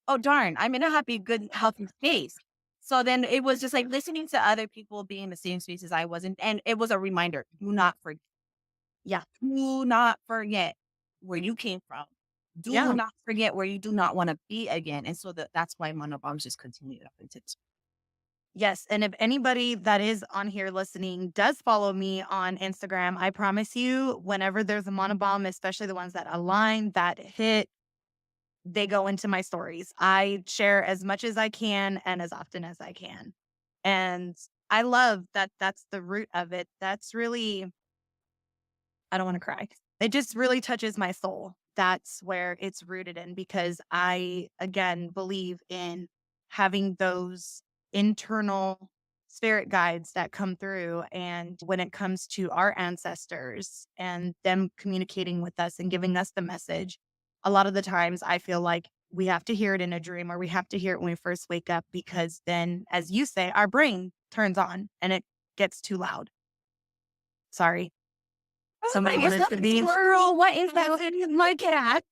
oh, darn, I'm in a happy, good, healthy space. So then it was just like listening to other people being in the same space as I wasn't. And it was a reminder, do not forget. Yeah. Do not forget where you came from. Do not forget where you do not want to be again. And so that's why monobombs just continued up into this. Yes. And if anybody that is on here listening does follow me on Instagram, I promise you, whenever there's a monobomb, especially the ones that align, that hit, they go into my stories. I share as much as I can and as often as I can. And I love that that's the root of it. That's really, I don't want to cry. It just really touches my soul that's where it's rooted in, because I, again, believe in having those internal spirit guides that come through. And when it comes to our ancestors and them communicating with us and giving us the message, a lot of the times I feel like we have to hear it in a dream, or we have to hear it when we first wake up, because then, as you say, our brain turns on and it gets too loud. Sorry. Somebody wanted to be. Squirrel, what is that? My cat.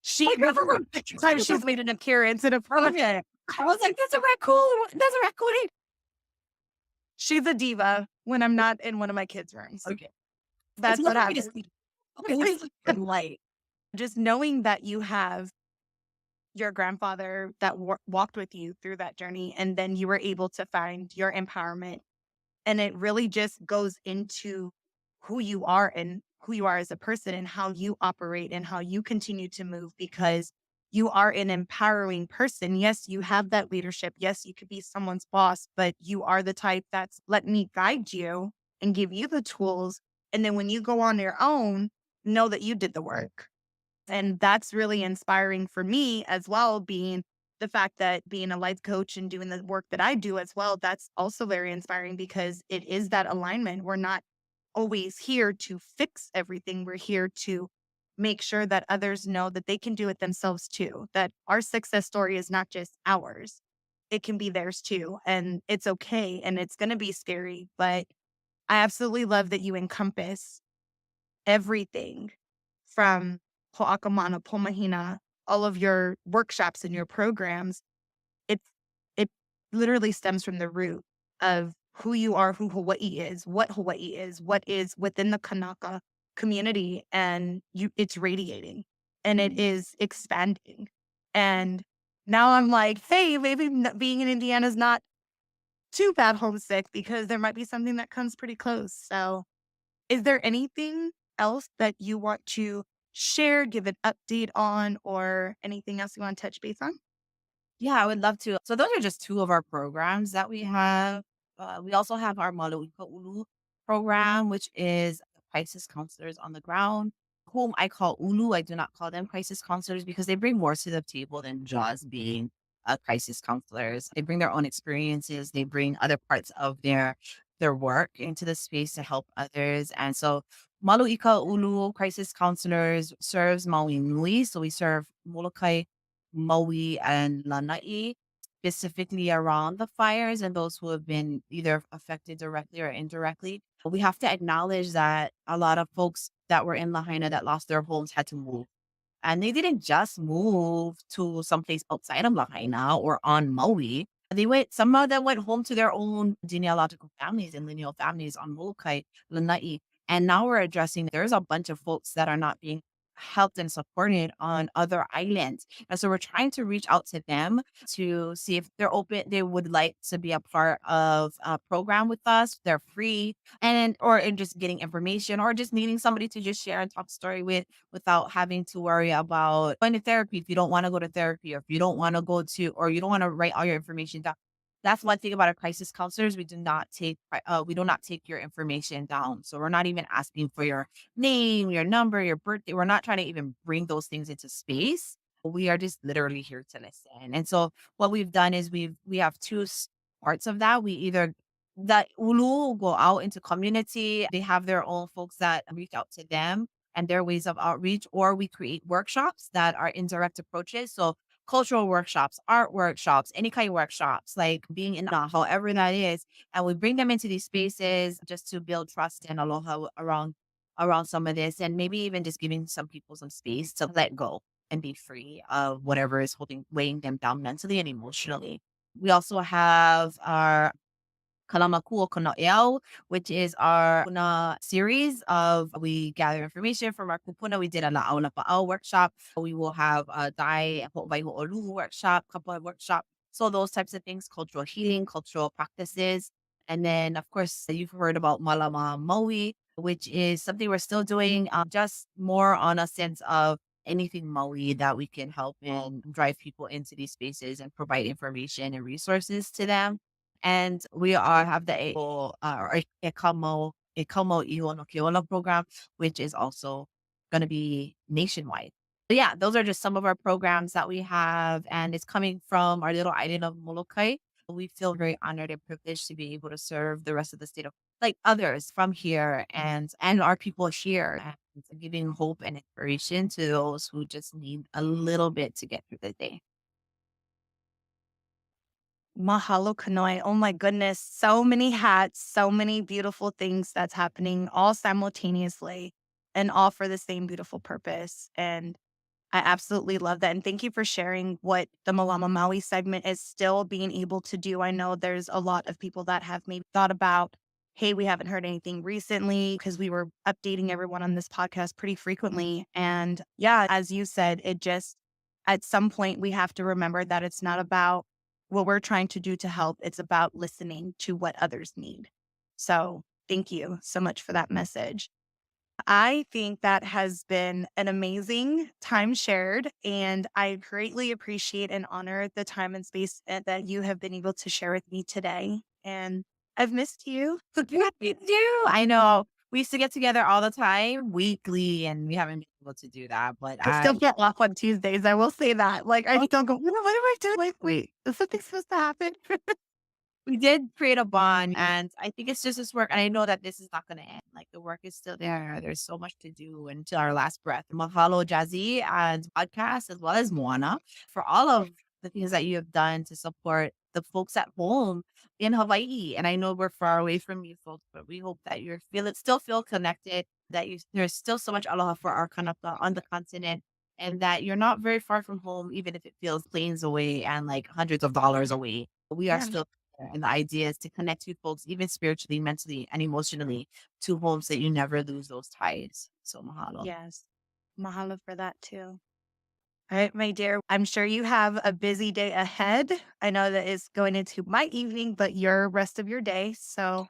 She never time she's made an appearance in a project. I was like, that's a raccoon. That's a raccoon. She's a diva when I'm not in one of my kids' rooms. Okay. That's what happens. Okay, let's look light. Just knowing that you have your grandfather that walked with you through that journey, and then you were able to find your empowerment. And it really just goes into who you are and who you are as a person and how you operate and how you continue to move, because you are an empowering person. Yes, you have that leadership. Yes, you could be someone's boss, but you are the type that's let me guide you and give you the tools. And then when you go on your own, know that you did the work. And that's really inspiring for me as well, being the fact that being a life coach and doing the work that I do as well, that's also very inspiring, because it is that alignment. We're not always here to fix everything. We're here to make sure that others know that they can do it themselves too, that our success story is not just ours. It can be theirs too. And it's okay. And it's going to be scary, but I absolutely love that you encompass everything from Hoʻakā mana, pomahina, all of your workshops and your programs. It literally stems from the root of who you are, who Hawaii is, what is within the Kanaka community, and it's radiating and it is expanding. And now I'm like, hey, maybe being in Indiana is not too bad homesick, because there might be something that comes pretty close. So is there anything else that you want to share, give an update on, or anything else you want to touch base on? Yeah, I would love to. So those are just two of our programs that we have. We also have our Molokai Ulu program, which is crisis counselors on the ground, whom I call Ulu. I do not call them crisis counselors because they bring more to the table than just being crisis counselors. They bring their own experiences. They bring other parts of their work into the space to help others. And so Maloika Ulu crisis counselors serves Maui Nui. So we serve Molokai, Maui, and Lanai, specifically around the fires and those who have been either affected directly or indirectly. We have to acknowledge that a lot of folks that were in Lahaina that lost their homes had to move. And they didn't just move to someplace outside of Lahaina or on Maui. Some of them went home to their own genealogical families and lineal families on Molokai, Lanai. And now we're addressing, there's a bunch of folks that are not being helped and supported on other islands. And so we're trying to reach out to them to see if they're open, they would like to be a part of a program with us. They're free, or just getting information, or just needing somebody to just share and talk story with without having to worry about going to therapy if you don't want to go to therapy, or if you don't want to go to, or you don't want to write all your information down. That's one thing about our crisis counselors. We do not take your information down. So we're not even asking for your name, your number, your birthday. We're not trying to even bring those things into space. We are just literally here to listen. And so what we've done is we have two parts of that. That Ulu go out into community. They have their own folks that reach out to them and their ways of outreach, or we create workshops that are indirect approaches. So cultural workshops, art workshops, any kind of workshops, like being in however that is. And we bring them into these spaces just to build trust and aloha around some of this, and maybe even just giving some people some space to let go and be free of whatever is weighing them down mentally and emotionally. We also have our Kalamaku Kono'eo, which is our kupuna series of we gather information from our kupuna. We did a La'au Lapa'au workshop. We will have a Dai Ho'obai Ho'olu workshop, couple of workshops. So those types of things, cultural healing, cultural practices. And then, of course, you've heard about Malama Maui, which is something we're still doing, just more on a sense of anything Maui that we can help and drive people into these spaces and provide information and resources to them. And we have the Ekamo Iho no Keola program, which is also going to be nationwide. So yeah, those are just some of our programs that we have, and it's coming from our little island of Molokai. We feel very honored and privileged to be able to serve the rest of the state of like others from here and our people here, and giving hope and inspiration to those who just need a little bit to get through the day. Mahalo Kanoi. Oh my goodness. So many hats, so many beautiful things that's happening all simultaneously and all for the same beautiful purpose. And I absolutely love that. And thank you for sharing what the Malama Maui segment is still being able to do. I know there's a lot of people that have maybe thought about, hey, we haven't heard anything recently because we were updating everyone on this podcast pretty frequently. And yeah, as you said, it just, at some point, we have to remember that it's not about what we're trying to do to help. It's about listening to what others need. So thank you so much for that message. I think that has been an amazing time shared, and I greatly appreciate and honor the time and space that you have been able to share with me today. And I've missed you. Yeah, you do. I know. We used to get together all the time, weekly, and we haven't been able to do that. But I still get off on Tuesdays. I will say that. Like, I still go, what am I doing? Like, wait, is something supposed to happen? we did create a bond, and I think it's just this work. And I know that this is not going to end. Like, the work is still there. There's so much to do until our last breath. Mahalo, Jazzy, and podcast, as well as Moana, for all of the things that you have done to support the folks at home in Hawaii. And I know we're far away from you folks, but we hope that you still feel connected, that there's still so much aloha for our kanaka on the continent, and that you're not very far from home, even if it feels planes away and like hundreds of dollars away. We are still there. And the idea is to connect you folks, even spiritually, mentally, and emotionally, to homes that you never lose those ties. So mahalo. Yes. Mahalo for that too. All right, my dear, I'm sure you have a busy day ahead. I know that it's going into my evening, but your rest of your day. So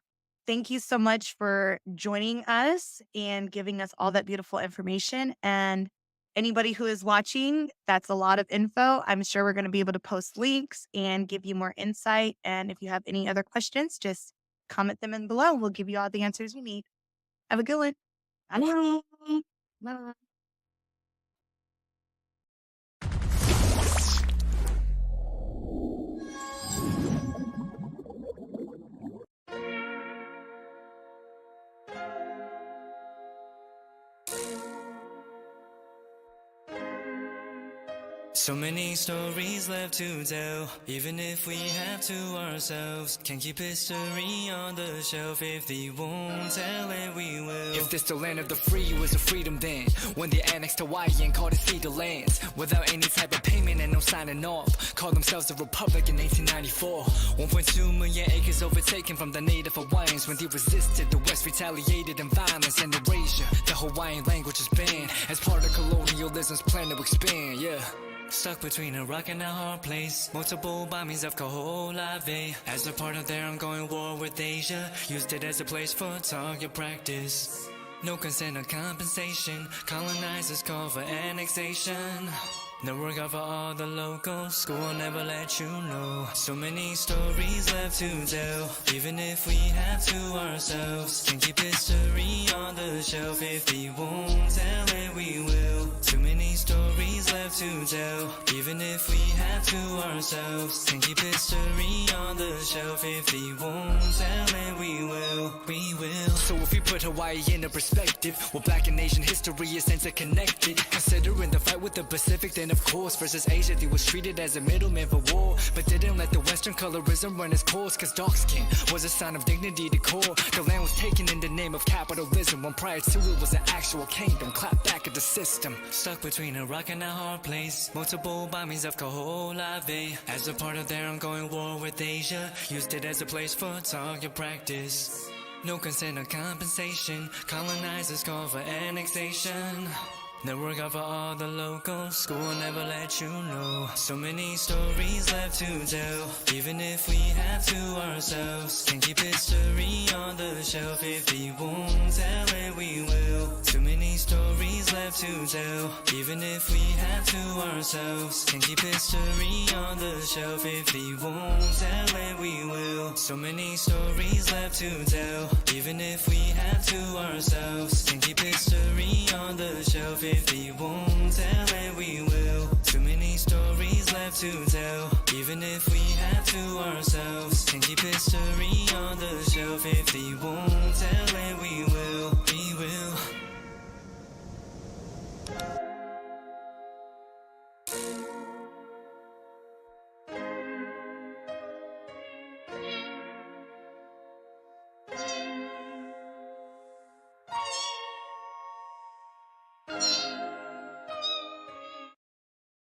thank you so much for joining us and giving us all that beautiful information. And anybody who is watching, that's a lot of info. I'm sure we're going to be able to post links and give you more insight. And if you have any other questions, just comment them in below. We'll give you all the answers you need. Have a good one. Bye. Bye. So many stories left to tell, even if we have to ourselves. Can't keep history on the shelf. If they won't tell it, we will. If this the land of the free, it was a freedom then. When they annexed Hawaii and called it cedar lands, without any type of payment and no signing off. Called themselves a republic in 1894. 1.2 million acres overtaken from the Native Hawaiians. When they resisted, the West retaliated in violence and erasure. The Hawaiian language is banned as part of colonialism's plan to expand, yeah. Stuck between a rock and a hard place. Multiple bombings of Koholave as a part of their ongoing war with Asia. Used it as a place for target practice. No consent or compensation. Colonizers call for annexation. No regard for all the locals. School will never let you know. So many stories left to tell, even if we have to ourselves. Can't keep history on the shelf. If they won't tell it, we will. Too many stories left to tell, even if we have to ourselves. Can't keep history on the shelf. If they won't tell it, we will. We will. So if we put Hawaii into perspective, well, Black and Asian history is interconnected. Considering the fight with the Pacific, then of course versus Asia, they was treated as a middleman for war, but didn't let the Western colorism run its course. Cause dark skin was a sign of dignity to core. The land was taken in the name of capitalism, when prior to it was an actual kingdom. Clap back at the system. Stuck between a rock and a hard place. Multiple bombings of Koholave as a part of their ongoing war with Asia. Used it as a place for target practice. No consent or compensation. Colonizers call for annexation. Network out for all the locals, school will never let you know. So many stories left to tell, even if we have to ourselves. Can keep history on the shelf, if we won't tell it we will. Too many stories left to tell, even if we have to ourselves. Can keep history on the shelf, if we won't tell it we will. So many stories left to tell, even if we have to ourselves. Can keep history on the shelf, if we won't tell it we will. Too many stories left to tell, even if we have to ourselves. Can keep history on the shelf, if we won't tell it we will.